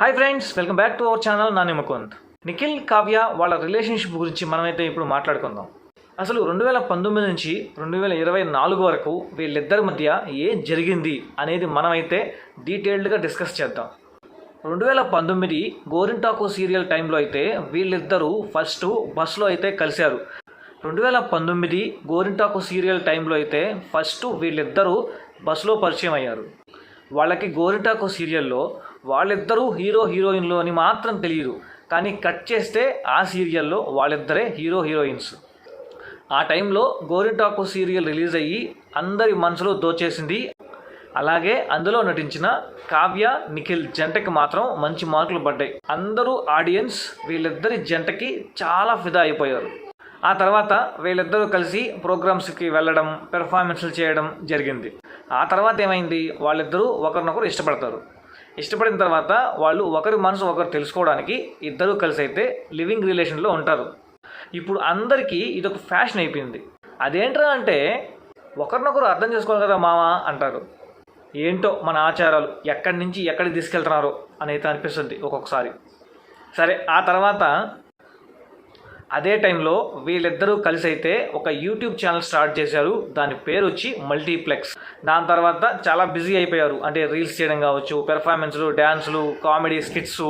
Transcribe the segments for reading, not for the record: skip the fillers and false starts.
Hi friends, welcome back to our channel. Nani Mukund. Nikhil Kavya వాళ్ళ relationship గురించి మనమైతే ఇప్పుడు మాట్లాడుకుందాం. అసలు 2019 నుంచి 2024 వరకు వీళ్ళిద్దరి మధ్య ఏం జరిగింది అనేది మనమైతే డీటెయిల్డ్గా డిస్కస్ చేద్దాం. 2019 గోరింటాకు సీరియల్ టైంలో అయితే వీళ్ళిద్దరూ ఫస్ట్ బస్సులో అయితే కలిశారు. 2019 గోరింటాకు సీరియల్ టైంలో అయితే ఫస్ట్ వీళ్ళిద్దరూ బస్సులో పరిచయం అయ్యారు. వాళ్ళకి గోరింటాకు సీరియల్లో వాళ్ళిద్దరూ హీరో హీరోయిన్లు అని మాత్రం తెలియదు, కానీ కట్ చేస్తే ఆ సీరియల్లో వాళ్ళిద్దరే హీరో హీరోయిన్స్. ఆ టైంలో గోరింటాకు సీరియల్ రిలీజ్ అయ్యి అందరి మనసులో దోచేసింది. అలాగే అందులో నటించిన కావ్య నిఖిల్ జంటకి మాత్రం మంచి మార్కులు పడ్డాయి. అందరూ ఆడియన్స్ వీళ్ళిద్దరి జంటకి చాలా ఫిదా అయిపోయారు. ఆ తర్వాత వీళ్ళిద్దరూ కలిసి ప్రోగ్రామ్స్కి వెళ్ళడం, పెర్ఫార్మెన్స్లు చేయడం జరిగింది. ఆ తర్వాత ఏమైంది, వాళ్ళిద్దరూ ఒకరినొకరు ఇష్టపడతారు. ఇష్టపడిన తర్వాత వాళ్ళు ఒకరి మనసు ఒకరు తెలుసుకోవడానికి ఇద్దరూ కలిసి అయితే లివింగ్ రిలేషన్లో ఉంటారు. ఇప్పుడు అందరికీ ఇదొక ఫ్యాషన్ అయిపోయింది. అదేంట్రా అంటే, ఒకరినొకరు అర్థం చేసుకోవాలి కదా మామ అంటారు. ఏంటో మన ఆచారాలు ఎక్కడి నుంచి ఎక్కడికి తీసుకెళ్తున్నారో అని అయితే అనిపిస్తుంది ఒక్కొక్కసారి. సరే, ఆ తర్వాత అదే టైంలో వీళ్ళిద్దరూ కలిసి అయితే ఒక యూట్యూబ్ ఛానల్ స్టార్ట్ చేశారు. దాని పేరు వచ్చి మల్టీప్లెక్స్. దాని తర్వాత చాలా బిజీ అయిపోయారు. అంటే రీల్స్ చేయడం కావచ్చు, పెర్ఫార్మెన్స్లు, డ్యాన్సులు, కామెడీ స్కిట్స్,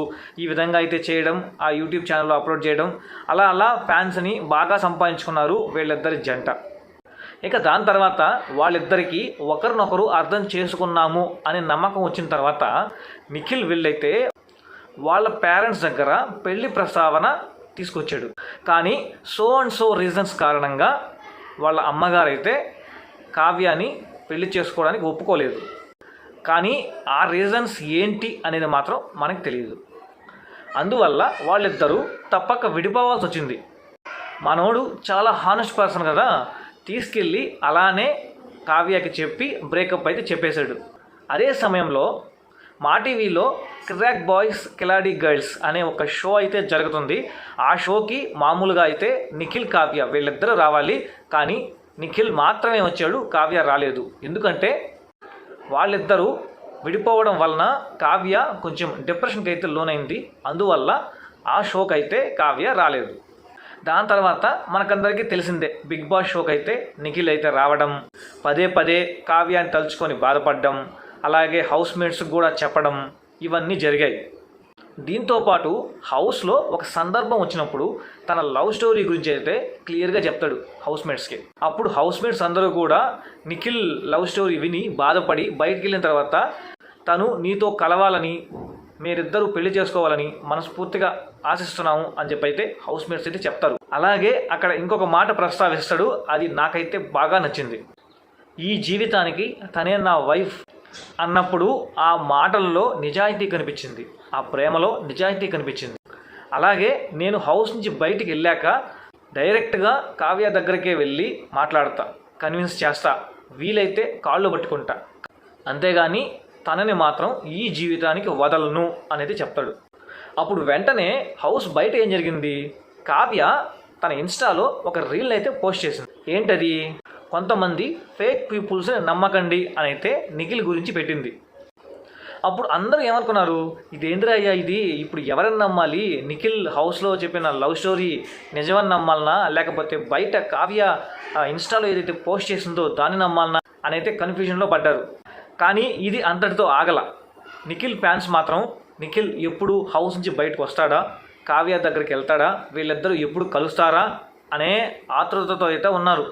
ఈ విధంగా అయితే చేయడం, ఆ యూట్యూబ్ ఛానల్లో అప్లోడ్ చేయడం, అలా ఫ్యాన్స్ని బాగా సంపాదించుకున్నారు వీళ్ళిద్దరి జంట. ఇక దాని తర్వాత వాళ్ళిద్దరికీ ఒకరినొకరు అర్థం చేసుకున్నాము అనే నమ్మకం వచ్చిన తర్వాత నిఖిల్ వీళ్ళైతే వాళ్ళ పేరెంట్స్ దగ్గర పెళ్లి ప్రస్తావన తీసుకొచ్చాడు. కానీ సో అండ్ సో రీజన్స్ కారణంగా వాళ్ళ అమ్మగారు అయితే కావ్యాని పెళ్లి చేసుకోవడానికి ఒప్పుకోలేదు. కానీ ఆ రీజన్స్ ఏంటి అనేది మాత్రం మనకు తెలియదు. అందువల్ల వాళ్ళిద్దరూ తప్పక విడిపోవాల్సి వచ్చింది. మనోడు చాలా హానెస్ట్ పర్సన్ కదా, తీసుకెళ్ళి అలానే కావ్యకి చెప్పి బ్రేకప్ అయితే చెప్పేశాడు. అదే సమయంలో మా టీవీలో క్రాక్ బాయ్స్ కిలాడీ గర్ల్స్ అనే ఒక షో అయితే జరుగుతుంది. ఆ షోకి మామూలుగా అయితే నిఖిల్ కావ్య వీళ్ళిద్దరూ రావాలి, కానీ నిఖిల్ మాత్రమే వచ్చాడు, కావ్య రాలేదు. ఎందుకంటే వాళ్ళిద్దరూ విడిపోవడం వలన కావ్య కొంచెం డిప్రెషన్కి అయితే లోనైంది. అందువల్ల ఆ షోకి అయితే కావ్య రాలేదు. దాని తర్వాత మనకందరికీ తెలిసిందే, బిగ్ బాస్ షోకి అయితే నిఖిల్ అయితే రావడం, పదే పదే కావ్యాన్ని తలుచుకొని బాధపడడం, అలాగే హౌస్ మేట్స్కి కూడా చెప్పడం, ఇవన్నీ జరిగాయి. దీంతోపాటు హౌస్లో ఒక సందర్భం వచ్చినప్పుడు తన లవ్ స్టోరీ గురించి అయితే క్లియర్గా చెప్తాడు హౌస్ మేట్స్కి. అప్పుడు హౌస్ మేట్స్ అందరూ కూడా నిఖిల్ లవ్ స్టోరీ విని బాధపడి బయటికి వెళ్ళిన తర్వాత తను నీతో కలవాలని, మీరిద్దరూ పెళ్లి చేసుకోవాలని మనస్ఫూర్తిగా ఆశిస్తున్నాము అని చెప్పి అయితే హౌస్ మేట్స్ అయితే చెప్తారు. అలాగే అక్కడ ఇంకొక మాట ప్రస్తావిస్తాడు, అది నాకైతే బాగా నచ్చింది. ఈ జీవితానికి తనే నా వైఫ్ అన్నప్పుడు ఆ మాటల్లో నిజాయితీ కనిపించింది, ఆ ప్రేమలో నిజాయితీ కనిపించింది. అలాగే నేను హౌస్ నుంచి బయటికి వెళ్ళాక డైరెక్ట్గా కావ్య దగ్గరికే వెళ్ళి మాట్లాడతా, కన్విన్స్ చేస్తా, వీలైతే కాళ్ళు పట్టుకుంటా, అంతేగాని తనని మాత్రం ఈ జీవితానికి వదలను అనేది చెప్తాడు. అప్పుడు వెంటనే హౌస్ బయట ఏం జరిగింది, కావ్య తన ఇన్స్టాలో ఒక రీల్ అయితే పోస్ట్ చేసింది. ఏంటది, కొంతమంది ఫేక్ పీపుల్స్ని నమ్మకండి అని అయితే నిఖిల్ గురించి పెట్టింది. అప్పుడు అందరూ ఏమనుకున్నారు, ఇదేంద్రా అయ్యా ఇది, ఇప్పుడు ఎవరిని నమ్మాలి, నిఖిల్ హౌస్లో చెప్పిన లవ్ స్టోరీ నిజమని నమ్మాలనా, లేకపోతే బయట కావ్య ఇన్స్టాలో ఏదైతే పోస్ట్ చేసిందో దాన్ని నమ్మాలనా అని అయితే కన్ఫ్యూజన్లో పడ్డారు. కానీ ఇది అంతటితో ఆగల. నిఖిల్ ఫ్యాన్స్ మాత్రం నిఖిల్ ఎప్పుడు హౌస్ నుంచి బయటకు వస్తాడా, కావ్య దగ్గరికి వెళ్తాడా, వీళ్ళిద్దరూ ఎప్పుడు కలుస్తారా అనే ఆతృతతో అయితే ఉన్నారు.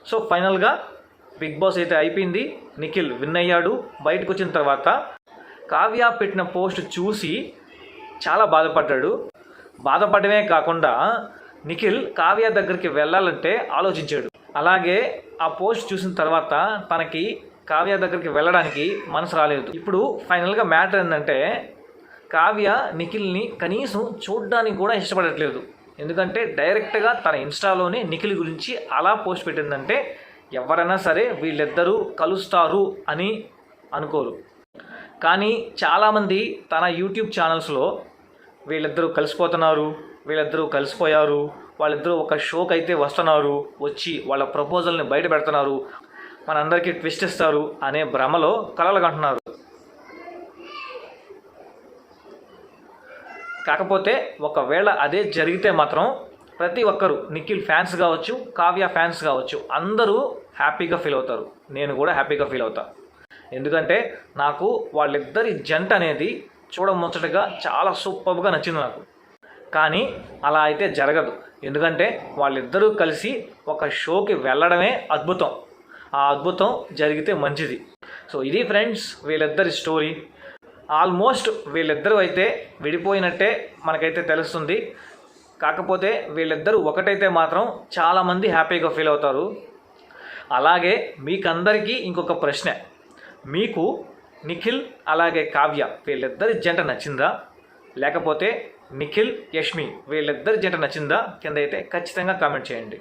సో ఫైనల్గా బిగ్ బాస్ అయితే అయిపోయింది, నిఖిల్ విన్ అయ్యాడు. బయటకు వచ్చిన తర్వాత కావ్య పెట్టిన పోస్ట్ చూసి చాలా బాధపడ్డాడు. బాధపడమే కాకుండా నిఖిల్ కావ్య దగ్గరికి వెళ్ళాలంటే ఆలోచించాడు. అలాగే ఆ పోస్ట్ చూసిన తర్వాత తనకి కావ్య దగ్గరికి వెళ్ళడానికి మనసు రాలేదు. ఇప్పుడు ఫైనల్గా మ్యాటర్ ఏంటంటే, కావ్య నిఖిల్ని కనీసం చూడడానికి కూడా ఇష్టపడట్లేదు. ఎందుకంటే డైరెక్ట్గా తన ఇన్స్టాలోనే నిఖిల్ గురించి అలా పోస్ట్ పెట్టిందంటే ఎవరైనా సరే వీళ్ళిద్దరూ కలుస్తారు అని అనుకోరు. కానీ చాలామంది తన యూట్యూబ్ ఛానల్స్లో వీళ్ళిద్దరూ కలిసిపోతున్నారు, వీళ్ళిద్దరూ కలిసిపోయారు, వాళ్ళిద్దరూ ఒక షోకి అయితే వస్తున్నారు, వచ్చి వాళ్ళ ప్రపోజల్ని బయట పెడుతున్నారు, మనందరికీ ట్విస్ట్ ఇస్తారు అనే భ్రమలో కలలు కంటున్నారు. కాకపోతే ఒకవేళ అదే జరిగితే మాత్రం ప్రతి ఒక్కరు నిఖిల్ ఫ్యాన్స్ కావచ్చు, కావ్య ఫ్యాన్స్ కావచ్చు, అందరూ హ్యాపీగా ఫీల్ అవుతారు. నేను కూడా హ్యాపీగా ఫీల్ అవుతా. ఎందుకంటే నాకు వాళ్ళిద్దరి జంట అనేది చూడముచ్చటగా చాలా సూపర్గా నచ్చింది నాకు. కానీ అలా అయితే జరగదు. ఎందుకంటే వాళ్ళిద్దరూ కలిసి ఒక షోకి వెళ్ళడమే అద్భుతం. ఆ అద్భుతం జరిగితే మంచిది. సో ఇది ఫ్రెండ్స్ వీళ్ళిద్దరి స్టోరీ. ఆల్మోస్ట్ వీళ్ళిద్దరూ అయితే విడిపోయినట్టే మనకైతే తెలుస్తుంది. కాకపోతే వీళ్ళిద్దరూ ఒకటైతే మాత్రం చాలామంది హ్యాపీగా ఫీల్ అవుతారు. అలాగే మీకందరికీ ఇంకొక ప్రశ్న, మీకు నిఖిల్ అలాగే కావ్య వీళ్ళిద్దరి జంట నచ్చిందా, లేకపోతే నిఖిల్ యష్మి వీళ్ళిద్దరి జంట నచ్చిందా? కింద అయితే ఖచ్చితంగా కామెంట్ చేయండి.